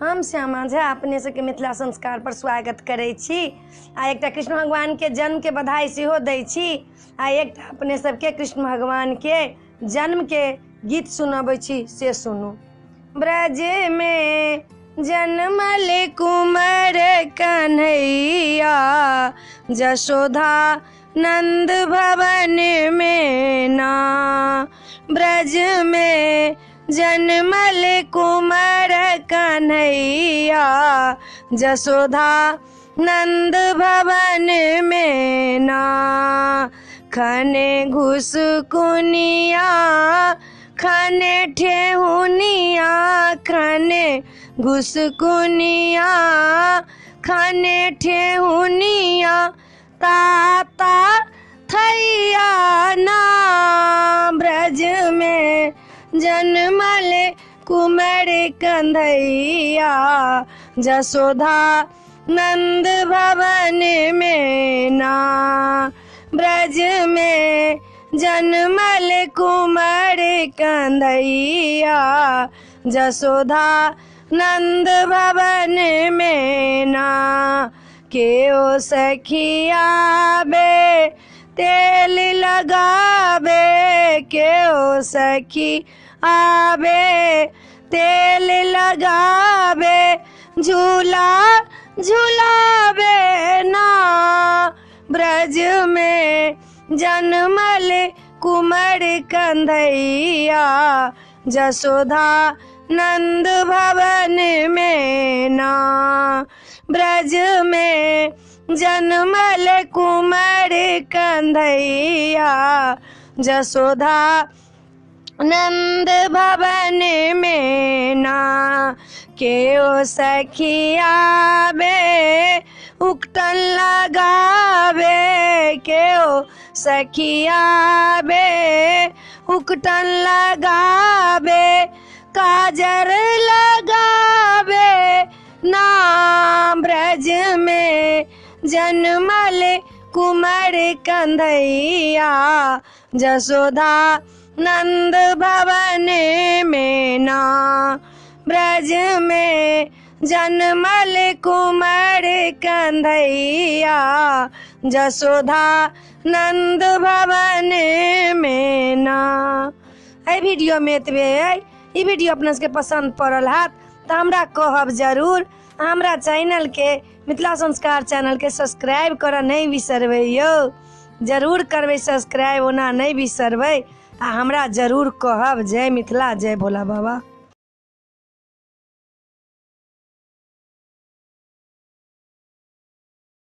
हम श्यामा झा अपने सबके मिथिला संस्कार पर स्वागत करै छी। आ एकटा कृष्ण भगवान के जन्म के बधाई सेहो दै छी। आ एकटा अपने सबके कृष्ण भगवान के जन्म के गीत सुनबै छी, से सुनू। ब्रज में जन्मल कुमार कन्हैया, जशोदा नंद भवन में ना। ब्रज में जन्मल कुमार कन्हैया, जशोदा नंद भवन में ना। खने घुसकुनिया खने ठेहुनिया, खने घुसकुनिया खने ठेहुनिया, ताता थैया ना। ब्रज में जन्मल कुमार कन्हैया, जशोदा नंद भवन में ना। ब्रज में जन्मल कुमार कन्हैया, जशोदा नंद भवन में ना। केओ सखिया बे तेल लगावे, केओ सखी आवे तेल लगावे, झूला झूलावे ना। ब्रज में जन्मल कुमार कन्हैया, जशोदा नंद भवन में ना। ब्रज में जन्मल कुमार कन्हैया, जशोदा नंद भवन में ना। केओ सखिया बे उकटन लगावे, केओ सखिया बे उकटन लगावे, काजर लगावे ना। ब्रज में जन्मल कुमार कन्हैया, जशोदा नंद भवन में ना। ब्रज में जन्मल कुमार कन्हैया, जशोदा नंद भवन में ना। एहि वीडियो में एतबे है। ई वीडियो अपना सबके पसंद पड़ल हाथ तो हमरा कहब जरूर। हमरा चैनल के मिथिला संस्कार चैनल के सब्सक्राइब करऽ नहीं बिसरबै यौ। जरूर करबै सब्सक्राइब, ओना नहीं बिसरबै। आ हमरा जरूर कहब। जय मिथिला, जय भोला बाबा।